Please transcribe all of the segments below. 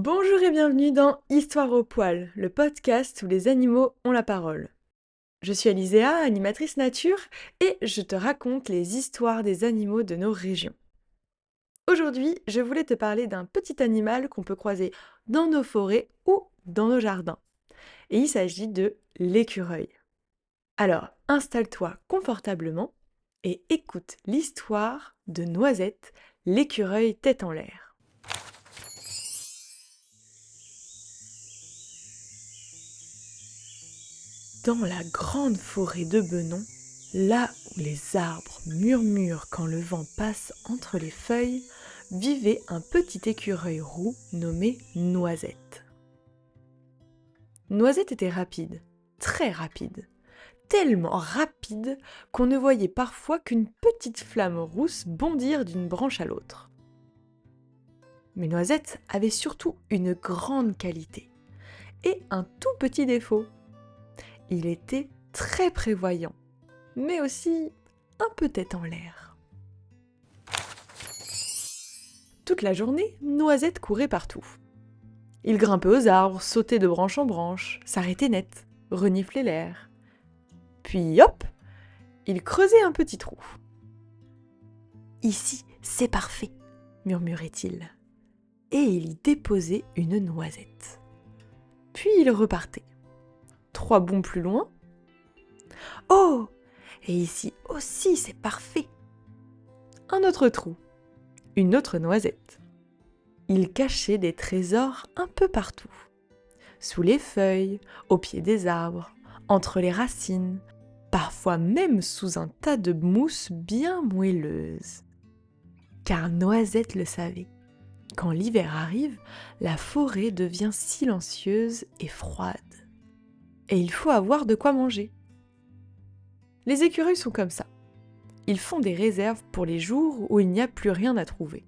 Bonjour et bienvenue dans Histoire au poil, le podcast où les animaux ont la parole. Je suis Alizéa, animatrice nature, et je te raconte les histoires des animaux de nos régions. Aujourd'hui, je voulais te parler d'un petit animal qu'on peut croiser dans nos forêts ou dans nos jardins. Et il s'agit de l'écureuil. Alors, installe-toi confortablement et écoute l'histoire de Noisette, l'écureuil tête en l'air. Dans la grande forêt de Benon, là où les arbres murmurent quand le vent passe entre les feuilles, vivait un petit écureuil roux nommé Noisette. Noisette était rapide, très rapide, tellement rapide qu'on ne voyait parfois qu'une petite flamme rousse bondir d'une branche à l'autre. Mais Noisette avait surtout une grande qualité et un tout petit défaut. Il était très prévoyant, mais aussi un peu tête en l'air. Toute la journée, Noisette courait partout. Il grimpait aux arbres, sautait de branche en branche, s'arrêtait net, reniflait l'air. Puis hop, il creusait un petit trou. « Ici, c'est parfait », murmurait-il. Et il y déposait une noisette. Puis il repartait. 3 bonds plus loin. « Oh ! Et ici aussi, c'est parfait !» Un autre trou. Une autre noisette. Il cachait des trésors un peu partout. Sous les feuilles, au pied des arbres, entre les racines, parfois même sous un tas de mousse bien moelleuse. Car Noisette le savait. Quand l'hiver arrive, la forêt devient silencieuse et froide. Et il faut avoir de quoi manger. Les écureuils sont comme ça. Ils font des réserves pour les jours où il n'y a plus rien à trouver.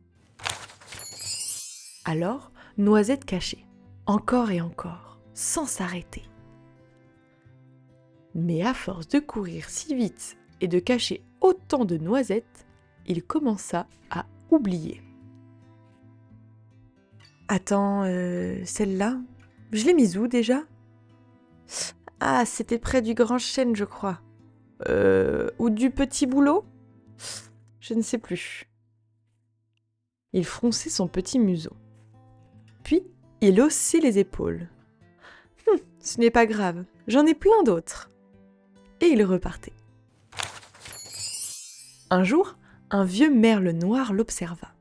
Alors, Noisette cachait, encore et encore, sans s'arrêter. Mais à force de courir si vite et de cacher autant de noisettes, il commença à oublier. Attends, celle-là, je l'ai mise où déjà ? Ah, c'était près du grand chêne, je crois. Ou du petit bouleau ? Je ne sais plus. Il fronçait son petit museau. Puis, il haussait les épaules. Ce n'est pas grave, j'en ai plein d'autres. Et il repartait. Un jour, un vieux merle noir l'observa.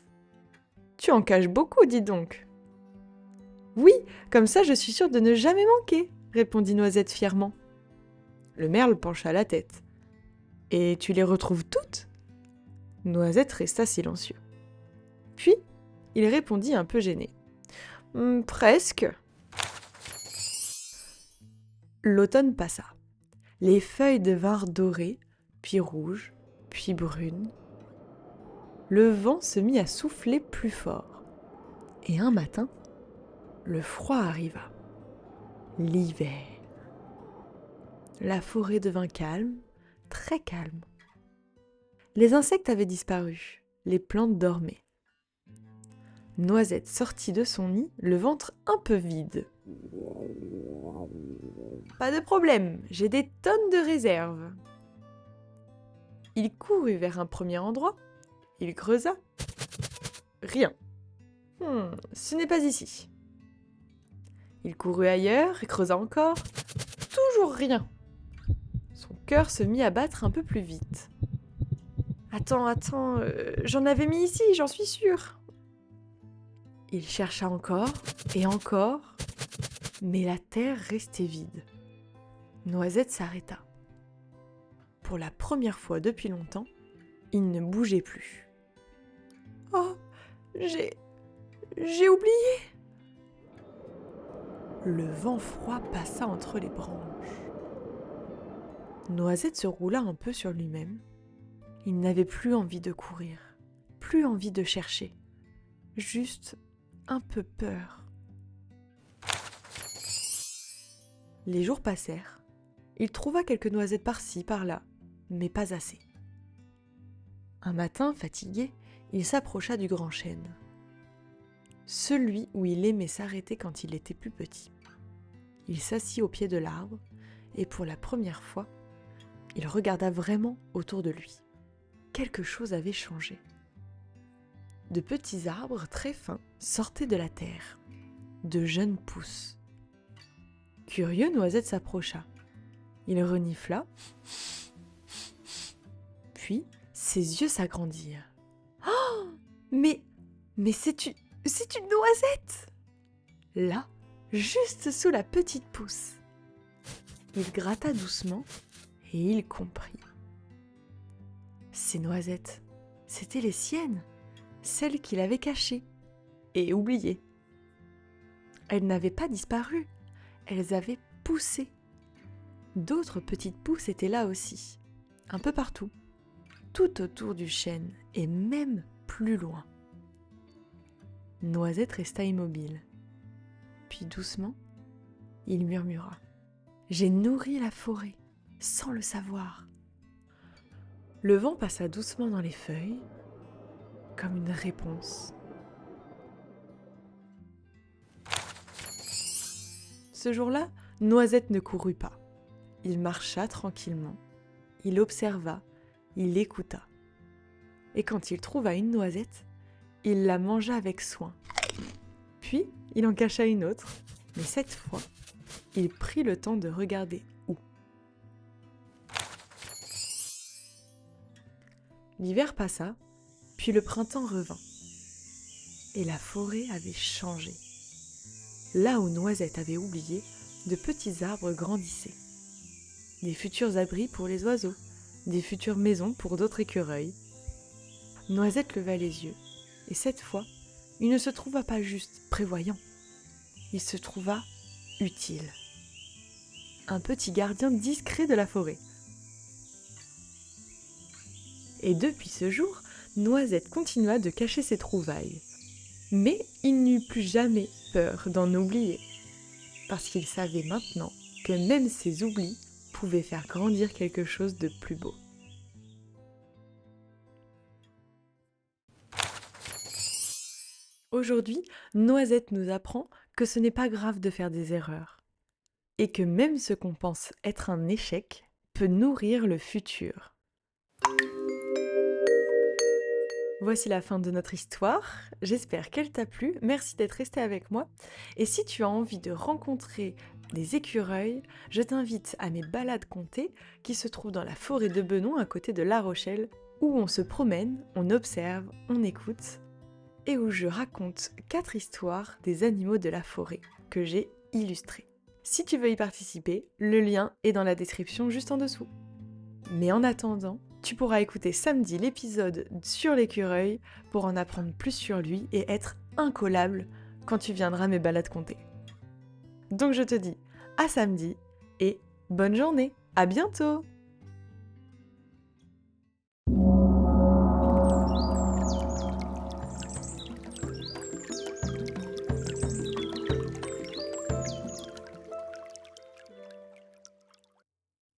« Tu en caches beaucoup, dis donc. »« Oui, comme ça je suis sûre de ne jamais manquer, » répondit Noisette fièrement. Le merle pencha la tête. « Et tu les retrouves toutes ?» Noisette resta silencieux. Puis, il répondit un peu gêné. « Presque. » L'automne passa. Les feuilles devinrent dorées, puis rouges, puis brunes. Le vent se mit à souffler plus fort. Et un matin, le froid arriva. L'hiver. La forêt devint calme, très calme. Les insectes avaient disparu, les plantes dormaient. Noisette sortit de son nid, le ventre un peu vide. « Pas de problème, j'ai des tonnes de réserves. » Il courut vers un premier endroit, il creusa. Rien. Ce n'est pas ici. Il courut ailleurs et creusa encore. Toujours rien. Son cœur se mit à battre un peu plus vite. Attends, j'en avais mis ici, j'en suis sûre. Il chercha encore et encore, mais la terre restait vide. Noisette s'arrêta. Pour la première fois depuis longtemps, il ne bougeait plus. « Oh, j'ai oublié !» Le vent froid passa entre les branches. Noisette se roula un peu sur lui-même. Il n'avait plus envie de courir, plus envie de chercher, juste un peu peur. Les jours passèrent. Il trouva quelques noisettes par-ci, par-là, mais pas assez. Un matin, fatigué, il s'approcha du grand chêne. celui où il aimait s'arrêter quand il était plus petit. Il s'assit au pied de l'arbre et pour la première fois, il regarda vraiment autour de lui. Quelque chose avait changé. De petits arbres très fins sortaient de la terre, de jeunes pousses. Curieux, Noisette s'approcha. Il renifla, puis ses yeux s'agrandirent. Oh, mais c'est une noisette! Là, juste sous la petite pousse. Il gratta doucement et il comprit. Ces noisettes, c'étaient les siennes, celles qu'il avait cachées et oubliées. Elles n'avaient pas disparu, elles avaient poussé. D'autres petites pousses étaient là aussi, un peu partout, tout autour du chêne et même plus loin. Noisette resta immobile. Puis doucement, il murmura. J'ai nourri la forêt, sans le savoir. Le vent passa doucement dans les feuilles, comme une réponse. Ce jour-là, Noisette ne courut pas. Il marcha tranquillement. Il observa, il écouta. Et quand il trouva une noisette, il la mangea avec soin. Puis, il en cacha une autre, mais cette fois, il prit le temps de regarder où. L'hiver passa, puis le printemps revint. Et la forêt avait changé. Là où Noisette avait oublié, de petits arbres grandissaient. Des futurs abris pour les oiseaux, des futures maisons pour d'autres écureuils. Noisette leva les yeux, et cette fois, il ne se trouva pas juste prévoyant. Il se trouva utile. Un petit gardien discret de la forêt. Et depuis ce jour, Noisette continua de cacher ses trouvailles. Mais il n'eut plus jamais peur d'en oublier, parce qu'il savait maintenant que même ses oublis pouvaient faire grandir quelque chose de plus beau. Aujourd'hui, Noisette nous apprend que ce n'est pas grave de faire des erreurs, et que même ce qu'on pense être un échec peut nourrir le futur. Voici la fin de notre histoire, j'espère qu'elle t'a plu, merci d'être resté avec moi. Et si tu as envie de rencontrer des écureuils, je t'invite à mes balades contées qui se trouvent dans la forêt de Benon à côté de La Rochelle, où on se promène, on observe, on écoute, et où je raconte 4 histoires des animaux de la forêt que j'ai illustrées. Si tu veux y participer, le lien est dans la description juste en dessous. Mais en attendant, tu pourras écouter samedi l'épisode sur l'écureuil pour en apprendre plus sur lui et être incollable quand tu viendras à mes balades contées. Donc je te dis à samedi et bonne journée, à bientôt!